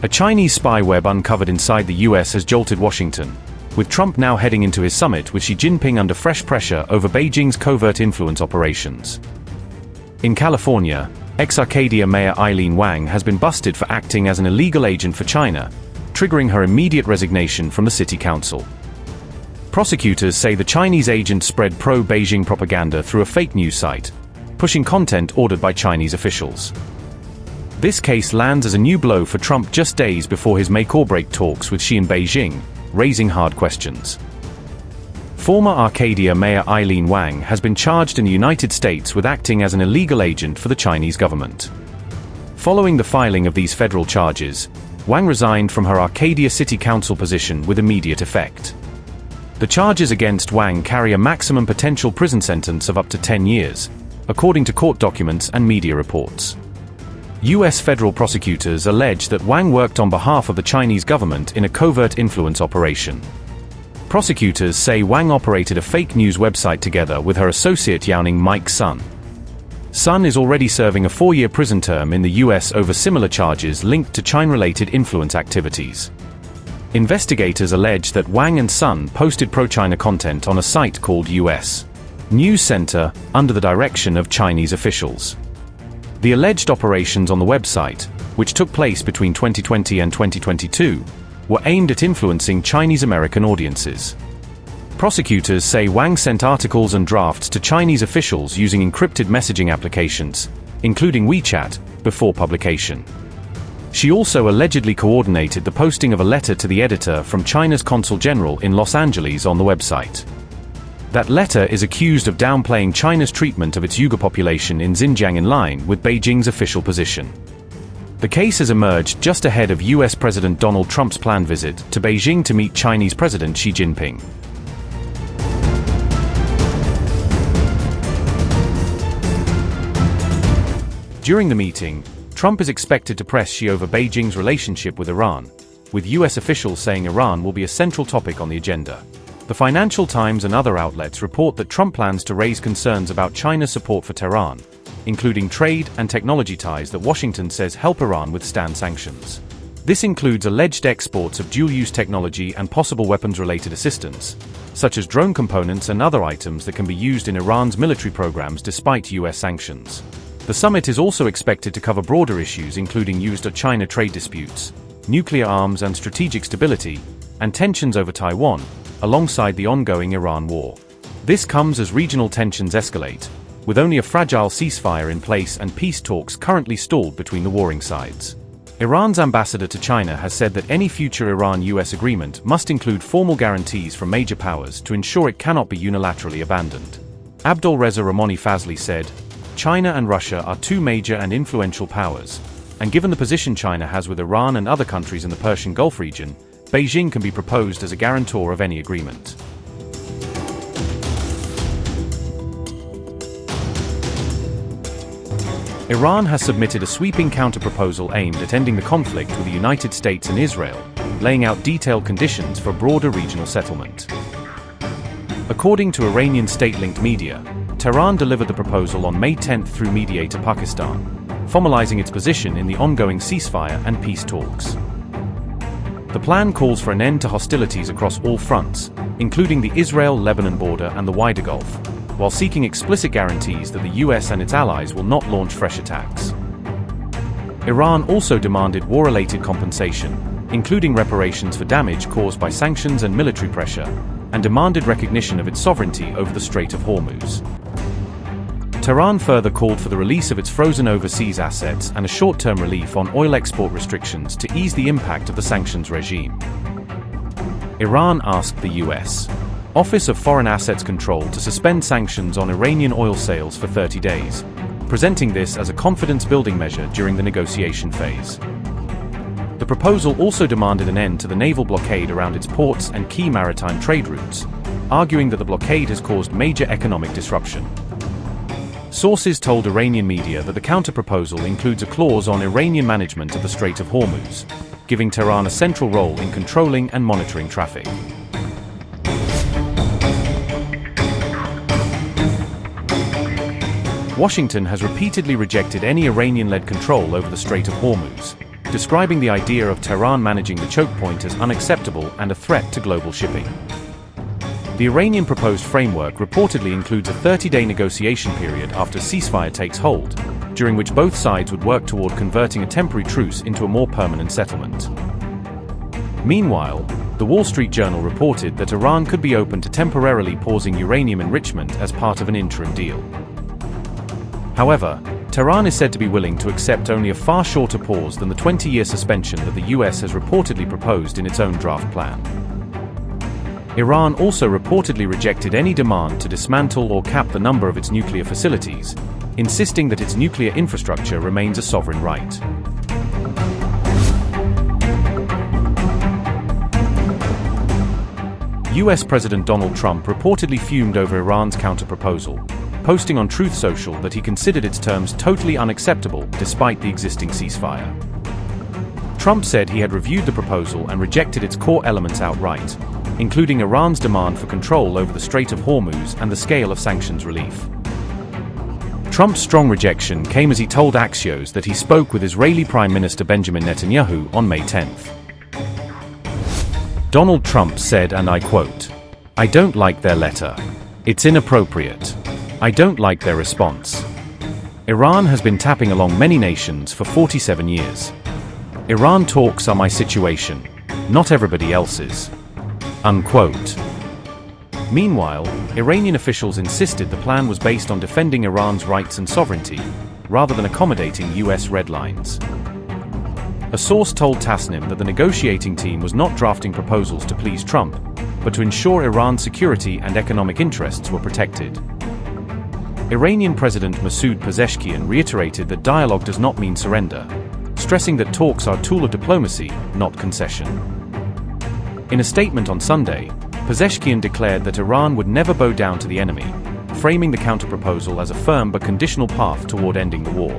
A Chinese spy web uncovered inside the US has jolted Washington, with Trump now heading into his summit with Xi Jinping under fresh pressure over Beijing's covert influence operations. In California, ex-Arcadia Mayor Eileen Wang has been busted for acting as an illegal agent for China, triggering her immediate resignation from the city council. Prosecutors say the Chinese agent spread pro-Beijing propaganda through a fake news site, pushing content ordered by Chinese officials. This case lands as a new blow for Trump just days before his make-or-break talks with Xi in Beijing, raising hard questions. Former Arcadia Mayor Eileen Wang has been charged in the United States with acting as an illegal agent for the Chinese government. Following the filing of these federal charges, Wang resigned from her Arcadia City Council position with immediate effect. The charges against Wang carry a maximum potential prison sentence of up to 10 years, according to court documents and media reports. U.S. federal prosecutors allege that Wang worked on behalf of the Chinese government in a covert influence operation. Prosecutors say Wang operated a fake news website together with her associate Yaoning Mike Sun. Sun is already serving a 4-year prison term in the U.S. over similar charges linked to China-related influence activities. Investigators allege that Wang and Sun posted pro-China content on a site called U.S. News Center, under the direction of Chinese officials. The alleged operations on the website, which took place between 2020 and 2022, were aimed at influencing Chinese-American audiences. Prosecutors say Wang sent articles and drafts to Chinese officials using encrypted messaging applications, including WeChat, before publication. She also allegedly coordinated the posting of a letter to the editor from China's Consul General in Los Angeles on the website. That letter is accused of downplaying China's treatment of its Uyghur population in Xinjiang, in line with Beijing's official position. The case has emerged just ahead of US President Donald Trump's planned visit to Beijing to meet Chinese President Xi Jinping. During the meeting, Trump is expected to press Xi over Beijing's relationship with Iran, with US officials saying Iran will be a central topic on the agenda. The Financial Times and other outlets report that Trump plans to raise concerns about China's support for Tehran, including trade and technology ties that Washington says help Iran withstand sanctions. This includes alleged exports of dual-use technology and possible weapons-related assistance, such as drone components and other items that can be used in Iran's military programs despite US sanctions. The summit is also expected to cover broader issues including US-China trade disputes, nuclear arms and strategic stability, and tensions over Taiwan, alongside the ongoing Iran war. This comes as regional tensions escalate, with only a fragile ceasefire in place and peace talks currently stalled between the warring sides. Iran's ambassador to China has said that any future Iran-US agreement must include formal guarantees from major powers to ensure it cannot be unilaterally abandoned. Abdul Reza Ramoni Fazli said, "China and Russia are two major and influential powers, and given the position China has with Iran and other countries in the Persian Gulf region, Beijing can be proposed as a guarantor of any agreement." Iran has submitted a sweeping counterproposal aimed at ending the conflict with the United States and Israel, laying out detailed conditions for a broader regional settlement. According to Iranian state-linked media, Tehran delivered the proposal on May 10 through mediator Pakistan, formalizing its position in the ongoing ceasefire and peace talks. The plan calls for an end to hostilities across all fronts, including the Israel-Lebanon border and the wider Gulf, while seeking explicit guarantees that the US and its allies will not launch fresh attacks. Iran also demanded war-related compensation, including reparations for damage caused by sanctions and military pressure, and demanded recognition of its sovereignty over the Strait of Hormuz. Tehran further called for the release of its frozen overseas assets and a short-term relief on oil export restrictions to ease the impact of the sanctions regime. Iran asked the U.S. Office of Foreign Assets Control to suspend sanctions on Iranian oil sales for 30 days, presenting this as a confidence-building measure during the negotiation phase. The proposal also demanded an end to the naval blockade around its ports and key maritime trade routes, arguing that the blockade has caused major economic disruption. Sources told Iranian media that the counter-proposal includes a clause on Iranian management of the Strait of Hormuz, giving Tehran a central role in controlling and monitoring traffic. Washington has repeatedly rejected any Iranian-led control over the Strait of Hormuz, describing the idea of Tehran managing the choke point as unacceptable and a threat to global shipping. The Iranian proposed framework reportedly includes a 30-day negotiation period after ceasefire takes hold, during which both sides would work toward converting a temporary truce into a more permanent settlement. Meanwhile, the Wall Street Journal reported that Iran could be open to temporarily pausing uranium enrichment as part of an interim deal. However, Tehran is said to be willing to accept only a far shorter pause than the 20-year suspension that the US has reportedly proposed in its own draft plan. Iran also reportedly rejected any demand to dismantle or cap the number of its nuclear facilities, insisting that its nuclear infrastructure remains a sovereign right. US President Donald Trump reportedly fumed over Iran's counter-proposal, posting on Truth Social that he considered its terms totally unacceptable despite the existing ceasefire. Trump said he had reviewed the proposal and rejected its core elements outright, including Iran's demand for control over the Strait of Hormuz and the scale of sanctions relief. Trump's strong rejection came as he told Axios that he spoke with Israeli Prime Minister Benjamin Netanyahu on May 10th. Donald Trump said, and I quote, "I don't like their letter. It's inappropriate. I don't like their response. Iran has been tapping along many nations for 47 years. Iran talks are my situation, not everybody else's." Unquote. Meanwhile, Iranian officials insisted the plan was based on defending Iran's rights and sovereignty, rather than accommodating US red lines. A source told Tasnim that the negotiating team was not drafting proposals to please Trump, but to ensure Iran's security and economic interests were protected. Iranian President Masoud Pezeshkian reiterated that dialogue does not mean surrender, stressing that talks are a tool of diplomacy, not concession. In a statement on Sunday, Pezeshkian declared that Iran would never bow down to the enemy, framing the counterproposal as a firm but conditional path toward ending the war.